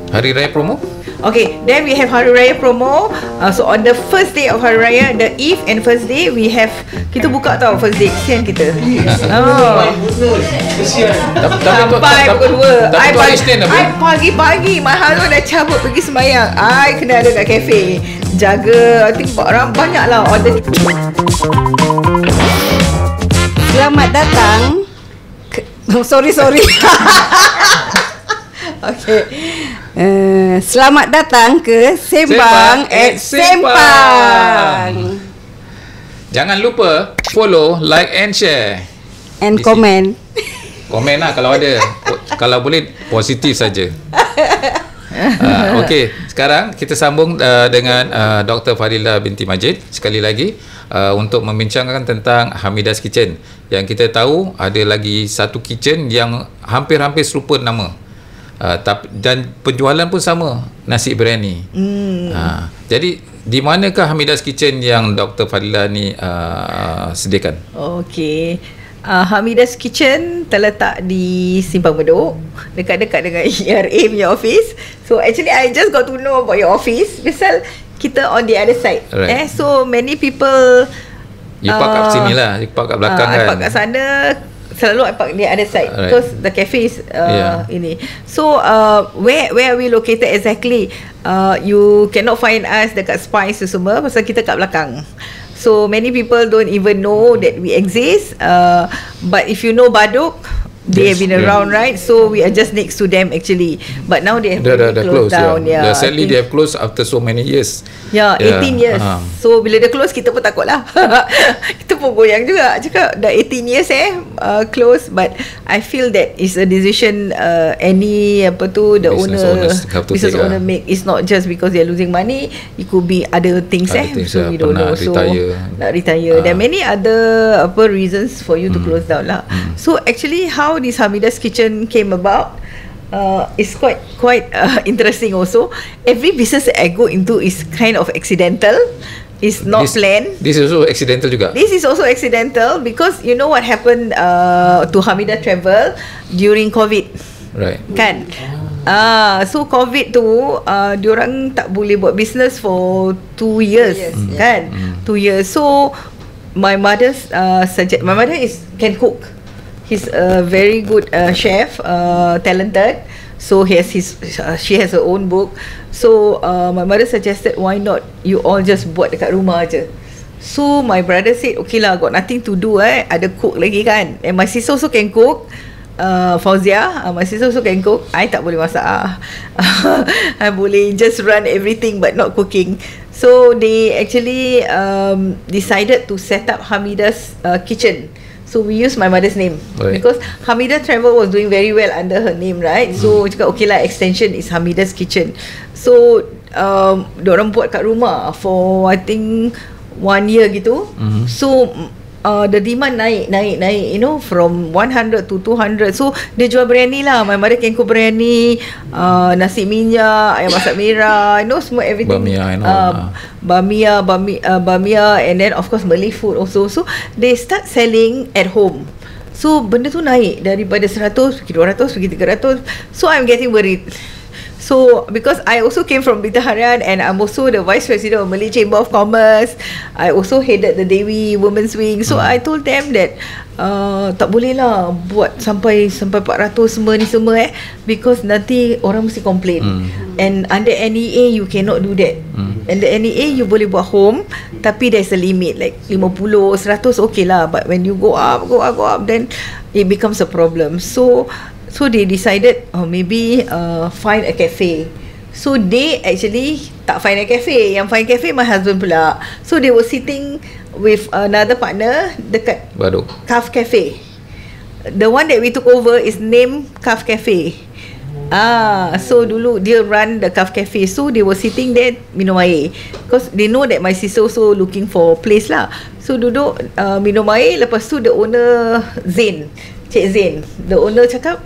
Hari Raya promo? Okay, then we have Hari Raya promo. So on the first day of Hari Raya, the eve and first day, we have, kita buka tau first day, kesian kita. Sampai pukul 2. I pagi-pagi my husband dah cabut pergi sembahyang. I kena ada kat kafe. Jaga, I think orang banyak lah order. Selamat datang. Sorry. Okay. Selamat datang ke Sembang at Sempang. Jangan lupa follow, like and share. And komen. Komen lah kalau ada. Kalau boleh positif saja. Okey, sekarang kita sambung dengan Dr. Fadilah binti Majid sekali lagi untuk membincangkan tentang Hamida's Kitchen. Yang kita tahu ada lagi satu kitchen yang hampir-hampir serupa nama. Dan penjualan pun sama, nasi biryani. Jadi di manakah Hamida's Kitchen yang Dr. Fadilah ni sediakan? Okey. Hamida's Kitchen terletak di Simpang Bedok, dekat-dekat dengan ERA punya office. So actually I just got to know about your office. Misal kita on the other side. Right. So many people you park kat sini lah, you park kat belakang kan. I park kat sana. Selalu I park di other side, right, because the cafe is ini. So where are we located exactly? You cannot find us dekat Spice semua pasal kita kat belakang. So many people don't even know that we exist. But if you know Baduk, they have been around, right? So we are just next to them actually. But now they have closed down. Yeah. Sadly they have closed after so many years. 18 years. So bila dia close, kita pun takut lah. Kita pun goyang juga. Cakap dah 18 years close. But I feel that is a decision any the business owner make. It's not just because they are losing money. It could be other things. So we don't know. So nak retire. There are many other reasons for you to close down lah. So actually how this Hamida's Kitchen came about is quite interesting also. Every business that I go into is kind of accidental. It's not planned. This is also accidental juga. This is also accidental because you know what happened to Hamida Travel during COVID. Right. Kan? So COVID tu diorang tak boleh buat business for 2 years, kan? 2 years. So my mother can cook. He's a very good chef, talented. So she has her own book. So my mother suggested, why not you all just buat dekat rumah aja. So my brother said, okay lah, got nothing to do, ada cook lagi kan. And my sister also can cook. Fauzia, my sister also can cook. I tak boleh masak. I boleh just run everything but not cooking. So they actually decided to set up Hamida's Kitchen. So we use my mother's name, right, because Hamida Travel was doing very well under her name, right? So cakap okay lah, extension is Hamida's Kitchen. So diorang buat kat rumah for I think 1 year gitu. So the demand naik, you know, from 100 to 200. So dia jual biryani lah. My mother can cook biryani, nasi minyak, ayam masak merah, you know, semua everything. Bamia, and then of course Malay food also. So they start selling at home. So benda tu naik daripada 100 pergi 200 pergi 300. So I'm getting worried. So because I also came from Berita Harian and I'm also the Vice President of Malay Chamber of Commerce. I also headed the Dewi Women's Wing. So I told them that tak boleh lah buat sampai 400 semua because nanti orang mesti complain. And under NEA you cannot do that. And the NEA you boleh buat home, tapi there's a limit like 50, 100 okay lah. But when you go up then it becomes a problem. So they decided maybe find a cafe. So they actually tak find a cafe. Yang find cafe my husband pula. So they were sitting with another partner dekat Baduk Kaf Cafe. The one that we took over is named Kaf Cafe. So dulu dia run the Kaf Cafe. So they were sitting there minum air because they know that my sister also looking for place lah. So duduk minum air. Lepas tu the owner Cik Zain, the owner cakap,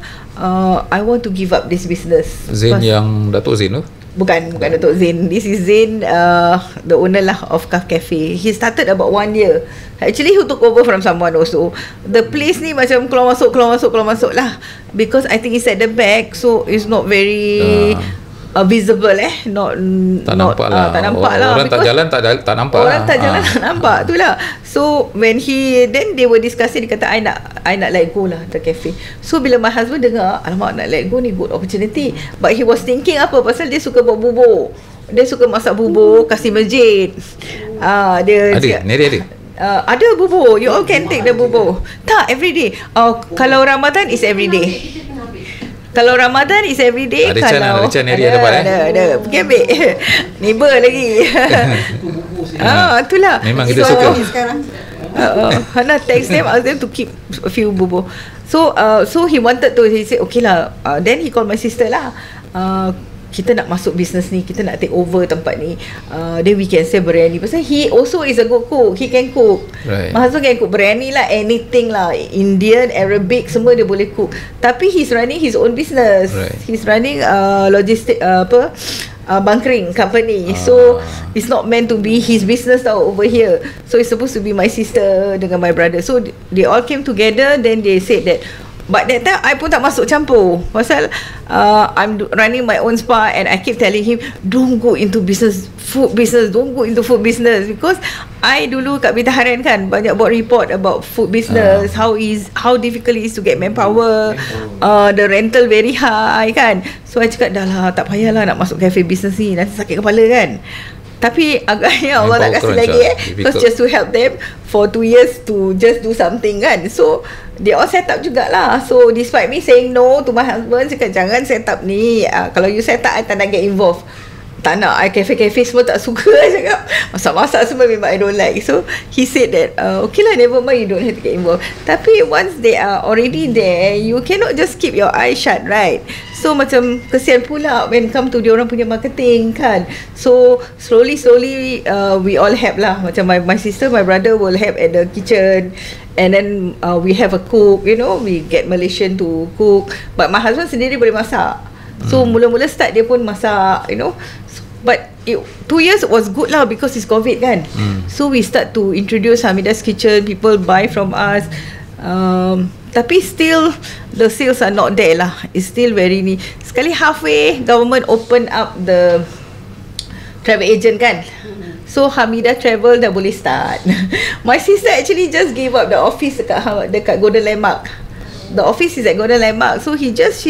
I want to give up this business. Zain yang Datuk Zain tu? Bukan Datuk Zain. This is Zain, the owner lah of Kaf Cafe. He started about 1 year. Actually he took over from someone also. The place ni macam keluar masuk lah, because I think it's at the back, so it's not very visible not tak nampak lah. Tak nampak lah. Orang tak jalan tak nampak lah. Orang tak jalan tak nampak. Itulah. So when then they were discussing, dia kata I nak let go lah the cafe. So bila my husband dengar, alamak, nak let go ni good opportunity. But he was thinking apa, pasal dia suka buat bubur. Dia suka masak bubur kasih masjid. Dia ada bubur. You all can take the bubur. Tak, everyday. Kalau Ramadan is everyday. Kalau Ramadan is everyday. Kalau Richard ni ada dapat ada. Pergi ambil. Neighbor lagi. Itulah. Memang kita suka. Sekarang Hana text them, ask them to keep a few bubur. So he wanted to. He said okay lah. Then he called my sister lah. Kita nak masuk business ni, kita nak take over tempat ni, then we can sell biryani. Pasal he also is a good cook. He can cook. Right. My husband can cook biryani lah, anything lah, Indian, Arabic, semua dia boleh cook. Tapi he's running his own business. Right. He's running logistic bunkering company. So it's not meant to be his business tau over here. So it's supposed to be my sister dengan my brother. So they all came together. Then they said that, but that time I pun tak masuk campur. Pasal I'm running my own spa, and I keep telling him, don't go into food business. Don't go into food business. Because I dulu kat Berita Harian kan, banyak buat report about food business, how difficult it is to get manpower, the rental very high kan. So I cakap, dah lah, tak payahlah nak masuk cafe business ni, nanti sakit kepala kan. Tapi agaknya Allah nak kasih lagi because just to help them for 2 years to just do something kan. So they all set up jugalah. So despite me saying no to my husband, cakap jangan set up ni, kalau you set up I tak nak get involved. Tak nak, I cafe semua tak suka. Cakap masak-masak semua memang I don't like. So he said that okay lah, never mind, you don't have to get involved. Tapi once they are already there, you cannot just keep your eyes shut, right? So macam kesian pula when come to diorang punya marketing kan. So slowly we all help lah. Macam my sister, my brother will help at the kitchen. And then we have a cook, you know, we get Malaysian to cook. But my husband sendiri boleh masak. So mula-mula start dia pun masak, you know. But 2 years was good lah because it's COVID kan. So we start to introduce Hamida's Kitchen. People buy from us. Tapi still the sales are not there lah. It's still very ni. Sekali halfway government open up the travel agent kan. So Hamida Travel dah boleh start. My sister actually just gave up the office dekat Golden Landmark. The office is at Golden Landmark. So she just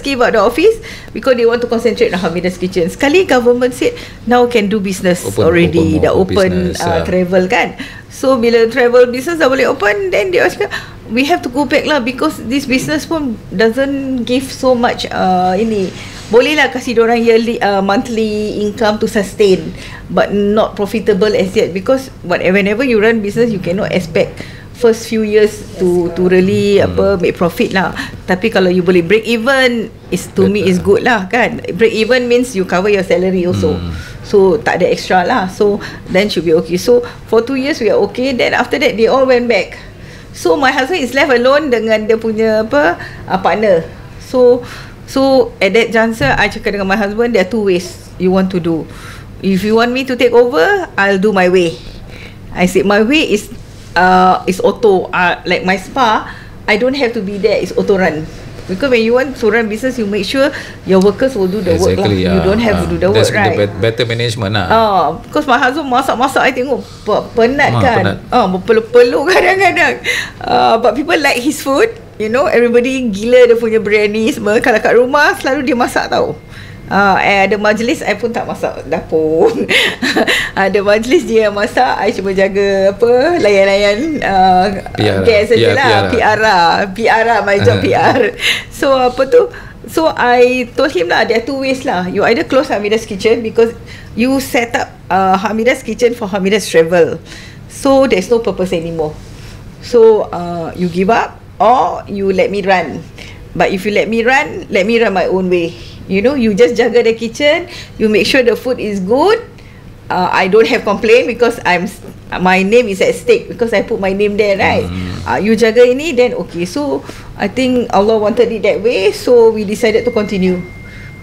gave up the office because they want to concentrate on Hamida's Kitchen. Sekali government said now can do business already. Dah open travel kan. So bila travel business dah boleh open, then they cakap we have to go back lah because this business pun doesn't give so much boleh lah kasih diorang yearly monthly income to sustain, but not profitable as yet because whenever you run business you cannot expect first few years to really make profit lah. Tapi kalau you boleh break even, to me is good lah kan. Break even means you cover your salary also. So tak ada extra lah. So then should be okay. So for 2 years we are okay. Then after that they all went back. So my husband is left alone dengan dia punya partner. So at that juncture I cakap dengan my husband, there are 2 ways you want to do. If you want me to take over, I'll do my way. I said my way is auto. Like my spa, I don't have to be there. It's auto run. Because when you want to run business, you make sure your workers will do the work lah. You don't have to do the work, right? That's the better management lah. Because my husband masak-masak, I tengok penat kan. Berpeluh-peluh kadang-kadang. But people like his food. You know, everybody gila dia punya biryani semua. Kalau kat rumah, selalu dia masak tau. Ada majlis, I pun tak masak dapur. Ada majlis dia yang masak, I cuma jaga layan-layan gas saja lah. PR lah, my job PR. So so I told him lah, there are 2 ways lah. You either close Hamida's Kitchen because you set up Hamida's Kitchen for Hamida's Travel, so there's no purpose anymore. So you give up or you let me run. But if you let me run my own way. You know, you just jaga the kitchen, you make sure the food is good. I don't have complaint because my name is at stake because I put my name there, right? You jaga ini, then okay. So I think Allah wanted it that way, so we decided to continue.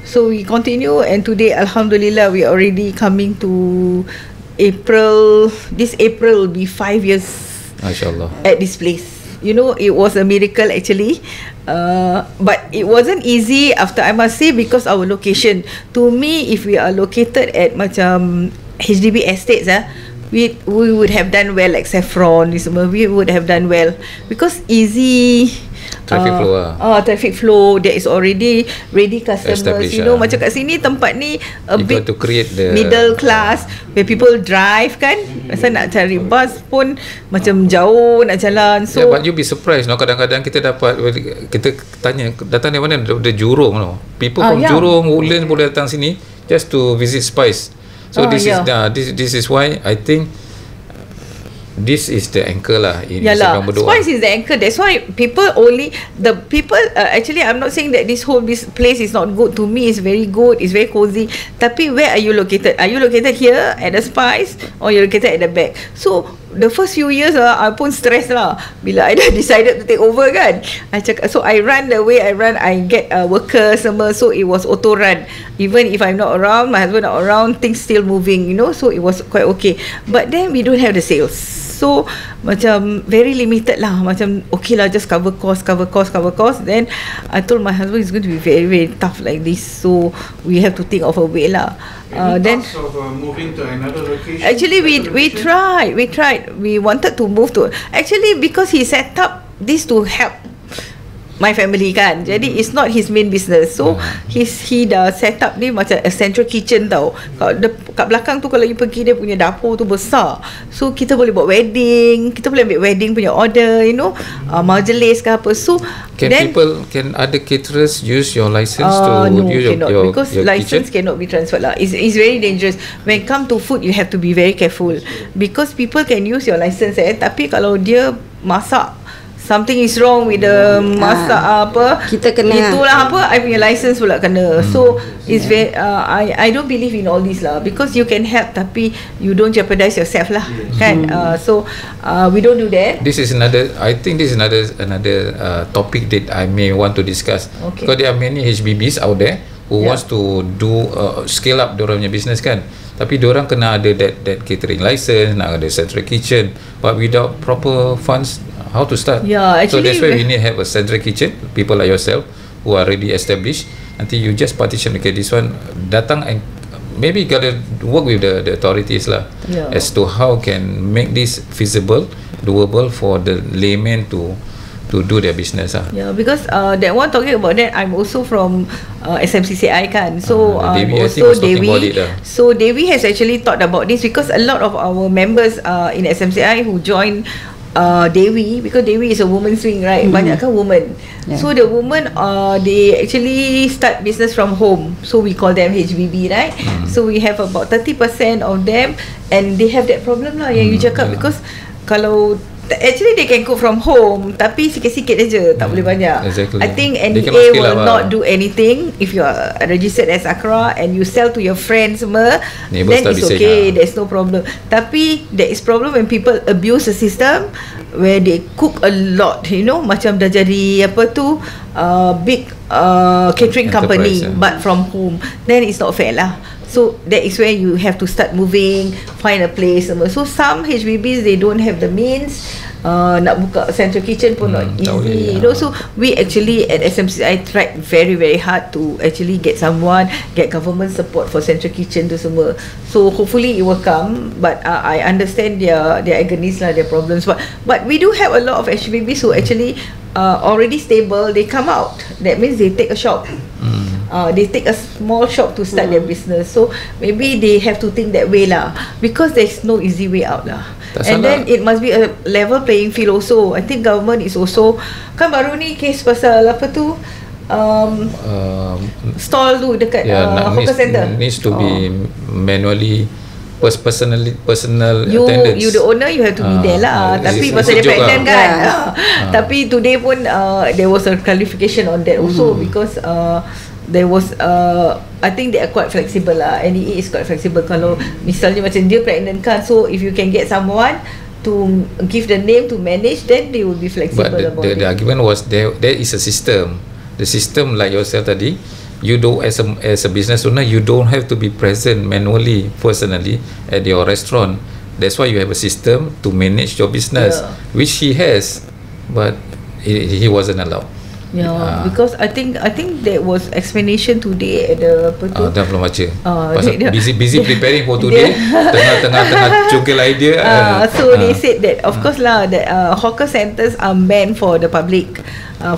So we continue, and today Alhamdulillah we are already coming to April. This April will be 5 years, MashaAllah, at this place. You know, it was a miracle actually. But it wasn't easy after, I must say, because our location. To me, if we are located at macam HDB estates, we would have done well, like Saffron, we would have done well because easy. Traffic flow traffic flow, there is already ready customers, established, macam kat sini tempat ni a you bit got to create the middle class where people drive kan. Masa nak cari bus pun macam jauh nak jalan. So but you be surprised, kadang-kadang kita dapat, kita tanya datang dari mana, dari Jurong, people from Jurong, Woodlands boleh datang sini just to visit Spice. So this is why I think this is the anchor lah in Sembang Bedok. Spice is the anchor. That's why actually I'm not saying that this place is not good. To me, it's very good. It's very cozy. Tapi where are you located? Are you located here at the Spice or you're located at the back? So the first few years I pun stress lah bila I dah decided to take over kan. I cakap, so I run the way I run. I get workers semua. So it was auto run. Even if I'm not around, my husband not around, things still moving, so it was quite okay. But then we don't have the sales. So macam very limited lah. Macam okay lah, just cover cost. Then I told my husband it's going to be very, very tough like this. So we have to think of a way lah. Then of moving to another location. Actually, we tried. We wanted to move to, actually because he set up this to help my family kan. Jadi it's not his main business. So he dah set up ni macam a central kitchen tau. Kat belakang tu kalau you pergi, dia punya dapur tu besar. So kita boleh buat wedding, kita boleh ambil wedding punya order, majlis ke apa. So can other caterers use your license to use your because your license kitchen? cannot be transferred lah. It's very dangerous. When come to food, you have to be very careful because people can use your license tapi kalau dia masak, something is wrong with the masak apa, kita kena, itulah apa, I punya license pula kena. So it's very I don't believe in all this lah, because you can help tapi you don't jeopardize yourself lah kan. So we don't do that. This is another, I think this is another topic that I may want to discuss. Because there are many HBBs out there who wants to do scale up diorang punya business kan, tapi diorang kena ada that catering license, nak ada central kitchen, but without proper funds, how to start? Actually, so that's why we need to have a central kitchen, people like yourself who are already established. Nanti you just partition, okay, this one datang and maybe you gotta work with the authorities lah, as to how can make this feasible, doable for the layman to do their business lah. Because that one, talking about that, I'm also from SMCCI kan. So Dewi, also Dewi. So Dewi has actually thought about this because a lot of our members in SMCI who join Dewi, because Dewi is a women's wing, right? Banyak kan women. So the women they actually start business from home. So we call them HBB, right? So we have about 30% of them and they have that problem lah yang you cakap, because kalau actually they can cook from home tapi sikit-sikit aja, tak boleh banyak. Exactly. I think NEA will not do anything if you are registered as ACRA and you sell to your friends semua, then it's okay, there's no problem. Tapi there is problem when people abuse the system, where they cook a lot, macam dah jadi apa tu, big catering company but from home, then it's not fair lah. So that is where you have to start moving, find a place. So some HBBs, they don't have the means. Nak buka central kitchen pun not easy. So we actually at SMCI tried very, very hard to actually get government support for central kitchen tu semua. So hopefully it will come. But I understand their agonies lah, their problems. But we do have a lot of HBBs who actually already stable. They come out. That means they take a shop. They take a small shop to start their business. So maybe they have to think that way lah, because there's no easy way out lah. And then it must be a level playing field also. I think government is also, kan baru ni case pasal apa tu, stall tu dekat hawker center needs to be manually personal attendance. You the owner, you have to be there lah. Tapi pasal dia pregnant kan. Tapi today pun there was a clarification on that also, because there was I think they are quite flexible lah. NEA is quite flexible. Kalau misalnya macam dia pregnant kan, so if you can get someone to give the name to manage, then they will be flexible. But the argument was there is a system. The system, like yourself tadi, you do as a business owner, you don't have to be present manually, personally at your restaurant. That's why you have a system to manage your business, which he has, but he wasn't allowed. Because I think there was explanation today at the apa tu. Dah belum baca. Pasal dia- busy preparing for today. Tengah cungkil idea. So they said that of course lah that hawker centres are meant for the public,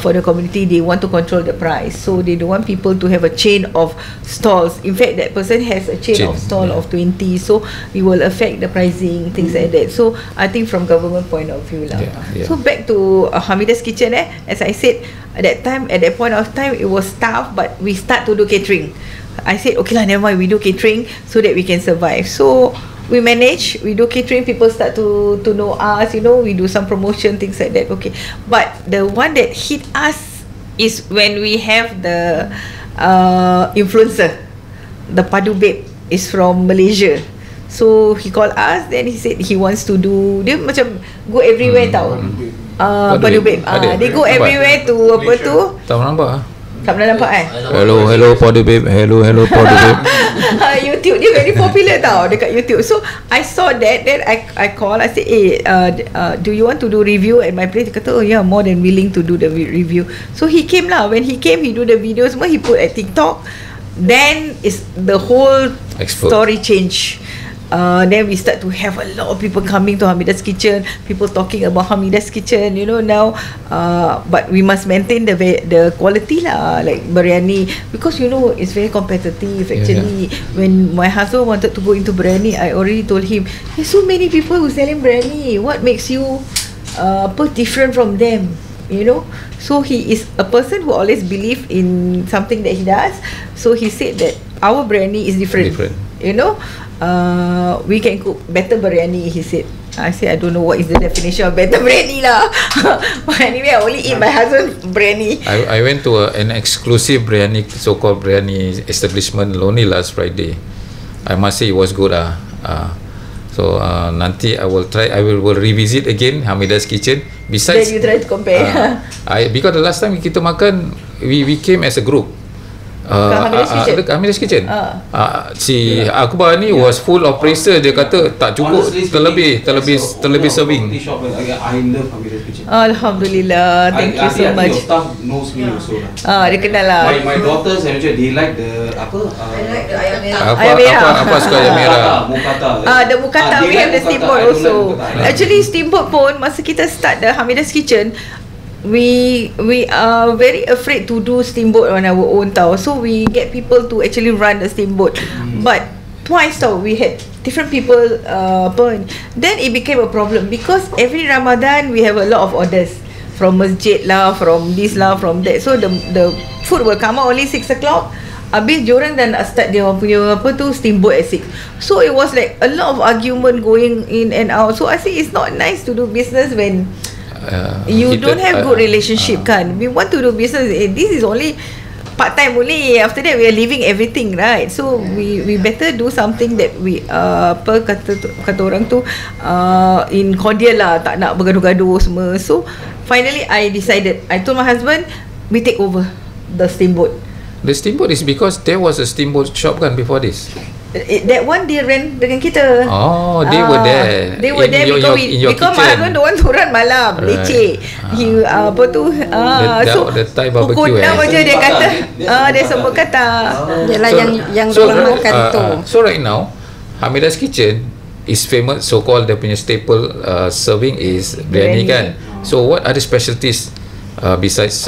for the community. They want to control the price, so they don't want people to have a chain of stalls. In fact, that person has a chain of stall of 20, so it will affect the pricing, things like that. So I think from government point of view lah. So back to Hamida's Kitchen, as I said, at that point of time it was tough, but we start to do catering. I said okay lah, never mind, we do catering so that we can survive. So we manage, we do catering, people start to know us, we do some promotion, things like that. Okay, but the one that hit us is when we have the influencer, the Padu Babe is from Malaysia. So he called us, then he said he wants to do, dia macam go everywhere tau. Padu Babe, they go everywhere to apa tu, Tak nampak. tak pernah nampak Hello Padu Babe. Hello Padu Babe. YouTube dia very popular tau dekat YouTube. So I saw that, then I call, I said do you want to do review at my place? Dia kata yeah, more than willing to do the review. So he came lah. When he came, he do the video semua, he put at TikTok. Then is the whole story change. Then we start to have a lot of people coming to Hamida's Kitchen, people talking about Hamida's Kitchen, now. But we must maintain the quality lah, like biryani, because it's very competitive. Actually, when my husband wanted to go into biryani, I already told him there's so many people who selling biryani. What makes you different from them? So he is a person who always believe in something that he does. So he said that our biryani is different. We can cook better biryani, he said. I said I don't know what is the definition of better biryani lah. But anyway, I only eat my husband's biryani. I went to an exclusive biryani, so-called biryani establishment only last Friday. I must say it was good So nanti I will revisit again Hamida's Kitchen. Besides, then you try to compare. Because the last time kita makan, we came as a group. Hamida's Kitchen. Si Akbar ni was full of praises. Dia kata tak cukup, terlebih serving. I love Hamida's Kitchen. Alhamdulillah, thank you so much. Your staff knows me also Dia lah. kenal lah. My daughters they like the apa? I like the ayam merah. Apa suka ayam merah? Mukata. The mukata, we have the steamboat also. Actually, steamboat pun masa kita start the Hamida's Kitchen, we are very afraid to do steamboat on our own tau. So we get people to actually run the steamboat. But twice tau, we had different people then it became a problem, because every Ramadan we have a lot of orders from masjid lah, from this lah, from that. So the food will come out only 6 o'clock. Habis diorang dah nak start dia punya steamboat at 6. So it was like a lot of argument going in and out. So I think it's not nice to do business when you don't have good relationship kan. We want to do business, this is only part time only, after that we are leaving everything, right? So we better do something that we kata orang tu in cordial lah, tak nak bergaduh-gaduh semua. So finally I decided, I told my husband, we take over the steamboat. The steamboat is because there was a steamboat shop kan before this. That one they rent dengan kita. Oh, they were there. They were there because my husband don't want to run malam, leceh. He so the Thai pukul barbecue 6 aja dia kata, dia semua kata. Yalah yang dorang makan tu. So right now, Hamida's Kitchen is famous, so-called dia punya staple serving is biryani kan. So what other specialties besides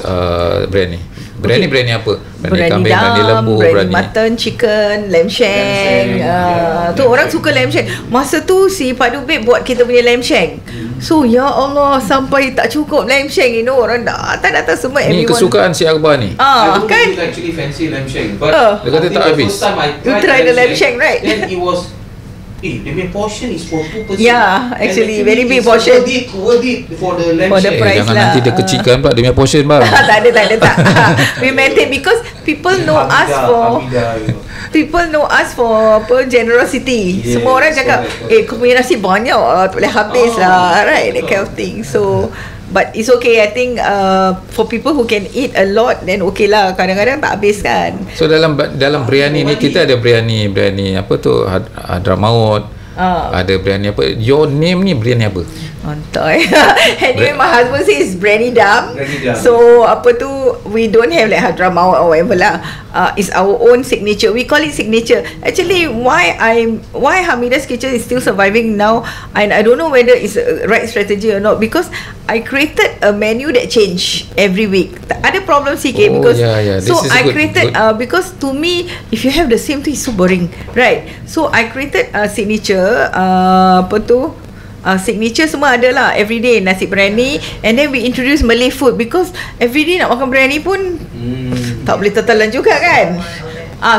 biryani? Biryani apa? Biryani kambing, biryani lembu, biryani mutton, chicken, lamb shank. Tu orang suka lamb shank. Masa tu si Padu Babe buat kita punya lamb shank. So ya Allah, sampai tak cukup lamb shank, orang datang semua. Ni kesukaan si Akbar ni. Kan? Actually fancy lamb shank, but dia kata tak habis. You try the lamb shank, right? Then it was the main portion is for 2 person. Yeah, actually very big portion. Worth it for the lamb for the shank. price Jangan lah. nanti dia kecilkan pula dia punya portion bang. tak ada. We maintain because people know us for generosity. Yes, Semua orang cakap, kau punya nasi banyak, tak boleh habis lah, right? That kind of thing. So but it's okay, I think for people who can eat a lot, then okay lah. Kadang-kadang tak habis kan. So dalam biryani ni kita ada biryani apa tu, Hadramaut, ada biryani apa. Your name ni biryani apa? Antai. Anyway, my husband says Brandy Dam. Brandy Dam. So apa tu, we don't have like Hadramaut or whatever lah. It's our own signature. We call it signature. Actually, why Hamida's Kitchen is still surviving now, and I don't know whether it's a right strategy or not, because I created a menu that change every week. Ada problem sikit because so I created because to me, if you have the same thing, it's so boring, right? So I created a signature. Apa tu? Signature semua ada lah. Everyday nasi biryani, and then we introduce Malay food, because everyday nak makan biryani pun tak boleh tertelan juga kan.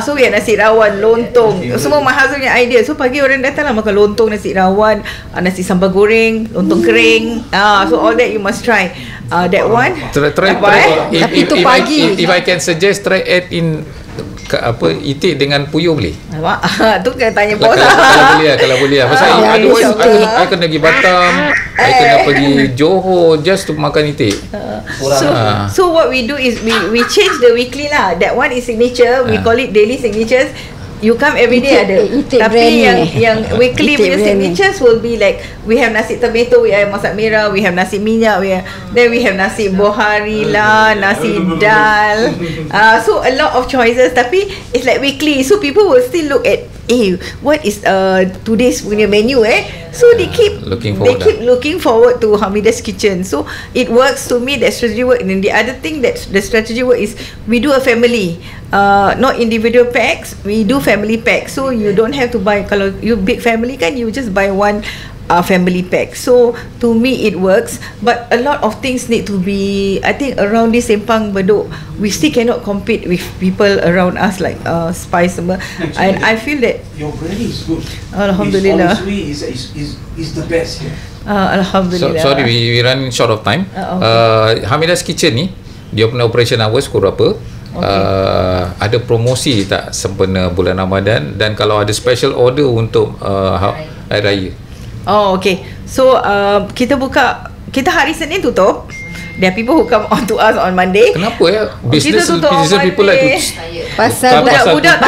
So we have nasi rawon, lontong, semua my husband punya idea. So pagi orang datang lah makan lontong, nasi rawon, nasi sambal goreng, lontong kering. So all that you must try. That one try. Tapi itu pagi. If I can suggest, try add in itik dengan puyuh boleh? Tu kena tanya bos. Kalau boleh lah. Pasal I kena pergi Batam, I kena pergi Johor just to makan itik. So what we do is we change the weekly lah. That one is signature. We call it daily signatures. You come every day ada. Tapi yang weekly punya signatures will be like, we have nasi tomato, we have masak merah, we have nasi minyak, then we have nasi bohari lah, nasi dal. So a lot of choices, tapi it's like weekly. So people will still look at, what is today's punya menu so they keep looking forward to Hamida's Kitchen. So it works. To me, that strategy work. And then the other thing that the strategy work is, we do a family, not individual packs, we do family packs. So you don't have to buy, kalau you big family kan, you just buy one family pack. So to me it works, but a lot of things need to be, I think around this Sempang Bedok, we still cannot compete with people around us like Spice semua. And I feel that your brand is good. Alhamdulillah. Is the best here. Alhamdulillah. Sorry, we running short of time. Hamida's Kitchen ni, dia punya operation hours pukul berapa? Ada promosi tak sempena bulan Ramadan, dan kalau ada special order untuk Hari Raya? Okay. So kita hari Senin tutup. There are people who come on to us on Monday. Kenapa business people like to pasal budak-budak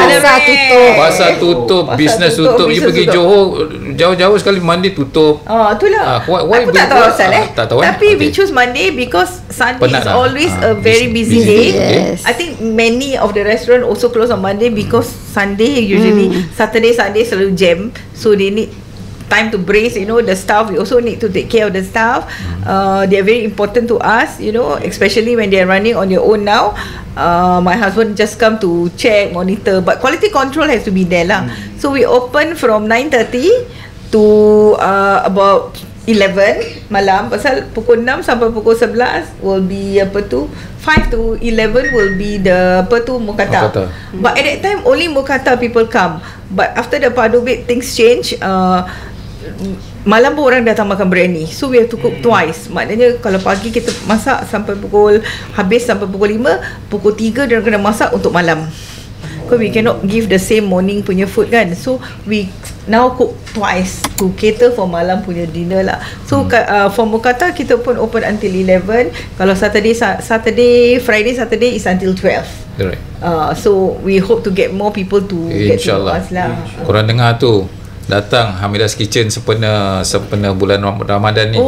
tutup. Pasar tutup, business tutup. You pergi Johor jauh-jauh sekali, Monday tutup. Itulah. Why aku tak tahu asal tak tahu. Tapi we choose Monday because Sunday is always a very busy day. Yes. I think many of the restaurant also close on Monday because Sunday usually Saturday Sunday selalu jam. So they need time to brace, the staff. We also need to take care of the staff. They are very important to us, especially when they are running on their own now. My husband just come to check, monitor, but quality control has to be there lah. So we open from 9:30 to about 11 malam. Pasal pukul 6 sampai pukul 11 will be 5 to 11 will be the Mokata. But at that time only Mokata people come. But after the Padubit things change. Malam pun orang datang makan biryani. So we have to cook twice. Maknanya kalau pagi kita masak sampai habis sampai pukul 5, pukul 3 dia kena masak untuk malam. Because we cannot give the same morning punya food kan. So we now cook twice to cater for malam punya dinner lah. So for Mokata kita pun open until 11. Kalau Friday Saturday is until 12. Right. So we hope to get more people to get to know us lah. Korang dengar tu, datang Hamida's Kitchen sempena bulan Ramadan ni.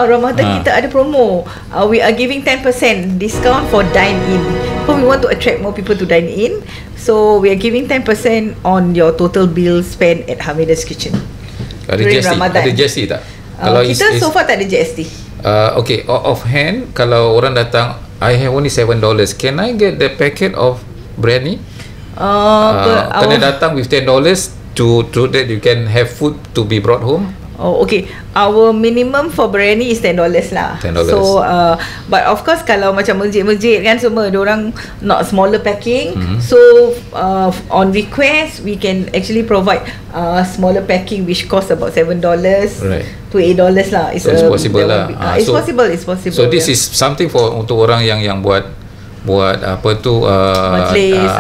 Ramadan kita ada promo. We are giving 10% discount for dine-in. So we want to attract more people to dine in. So we are giving 10% on your total bill spent at Hamida's Kitchen. Ada GST tak? Kalau kita so far tak ada GST. Okay, offhand, kalau orang datang, I have only $7. Can I get the packet of biryani? Kena datang with $10 to that you can have food to be brought home. Okay. Our minimum for biryani is $10 lah. $10. So but of course kalau macam masjid-masjid kan semua diorang not smaller packing. So on request we can actually provide smaller packing which cost about $7 to $8 lah. It's possible lah. It's possible. So this is something untuk orang yang buat buat apa tu Majlis,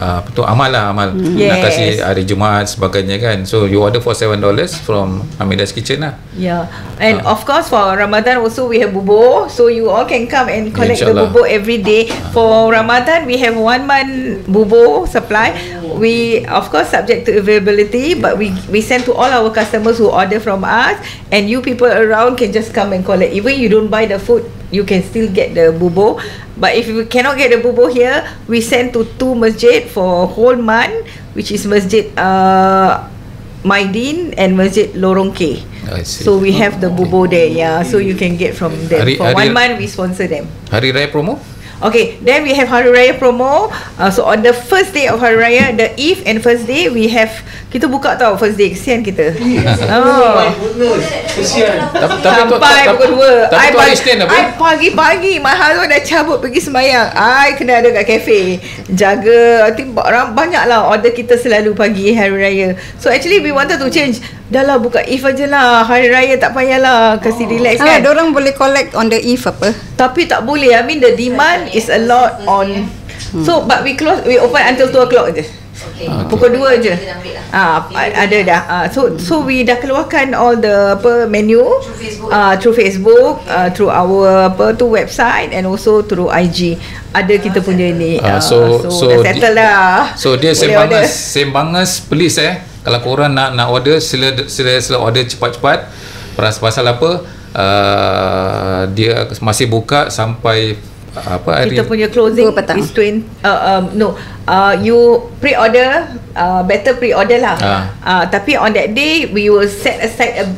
apa tu amal nak Yes. kasih hari Jumaat sebagainya kan. So you order for $7 from Hamida's Kitchen lah. Yeah, and of course for Ramadan also we have bubur, so you all can come and collect the InsyaAllah. bubur every day. For Ramadan we have 1 month bubur supply. We of course subject to availability, but we send to all our customers who order from us, and you people around can just come and collect. Even you don't buy the food, you can still get the bubur. But if you cannot get the bubur here, we send to 2 masjid for whole month, which is Masjid Maidin and Masjid Lorong K. I see. So we have the bubur there, yeah. So you can get from them. For 1 month we sponsor them. Hari Raya promo? Okay, then we have Hari Raya promo. So on the first day of Hari Raya, the eve and first day, we have, kita buka tau first day, kesian kita. Oh my goodness. Kesian. Sampai pukul 2. Tapi tu hari Isnin apa? I pagi-pagi my husband dah cabut pergi sembahyang. I kena ada kat kafe. Jaga, I think banyak lah order kita selalu pagi Hari Raya. So actually we wanted to change. Dah lah buka eve aje lah. Hari Raya tak payahlah. Kasih relax kan. Diorang boleh collect on the eve apa? Tapi tak boleh. I mean the demand is a lot on. So but we open until 2 o'clock je. Pukul 2 je. Ada dah. So we dah keluarkan all the menu through Facebook, through our website and also through IG. Ada kita punya ni. So dah settle dah. So dia Sembangas please kalau korang nak order sila order cepat-cepat. Pasal apa? Dia masih buka sampai apa hari kita punya closing 2 petang. is 20 you pre-order, better pre-order lah. Tapi on that day we will set aside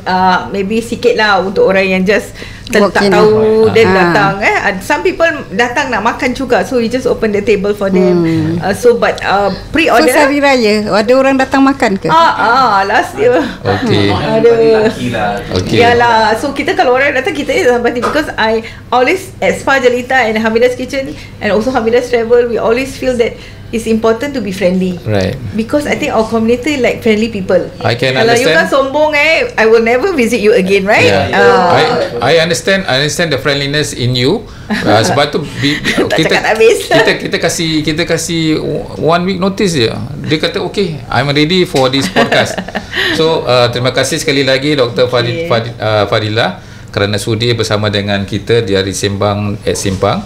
maybe sikit lah untuk orang yang just tak tahu then datang. Some people datang nak makan juga, so we just open the table for them. So but pre-order First Hari Raya ada orang datang makan ke? last year. Okay. Okay. Yalah. So kita kalau orang datang, kita ni sampai because I always at Spa Jelita and Hamida's Kitchen and also Hamida's Travel, we always feel that it's important to be friendly. Right. Because I think our community like friendly people. I can Kalau you kan understand. sombong I will never visit you again, right? Yeah. I understand the friendliness in you. Sebab tu Tak cakap habis. kita kasih 1 week notice je. Dia kata okay, I'm ready for this podcast. So terima kasih sekali lagi Dr. Fadila kerana sudi bersama dengan kita di hari Sembang at Simpang.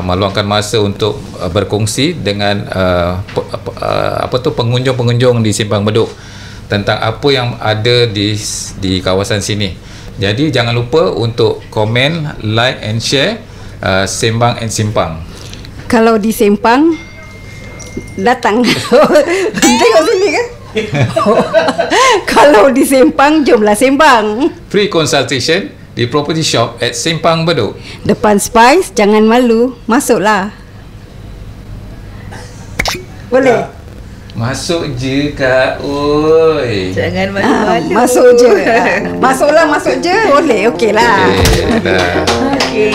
Meluangkan masa untuk berkongsi dengan pengunjung-pengunjung di Simpang Bedok tentang apa yang ada di kawasan sini. Jadi jangan lupa untuk komen, like and share Sembang and Simpang. Kalau di Sempang datang. Tengok sini kan. Kalau di Sempang jomlah sembang. Free consultation di property shop at Simpang Bedok. Depan Spice, jangan malu, masuklah. Boleh? Masuk je Kak oi. Jangan malu-malu. Masuk je. Masuklah, masuk je. Boleh, okey lah. Okay, dah. Okay.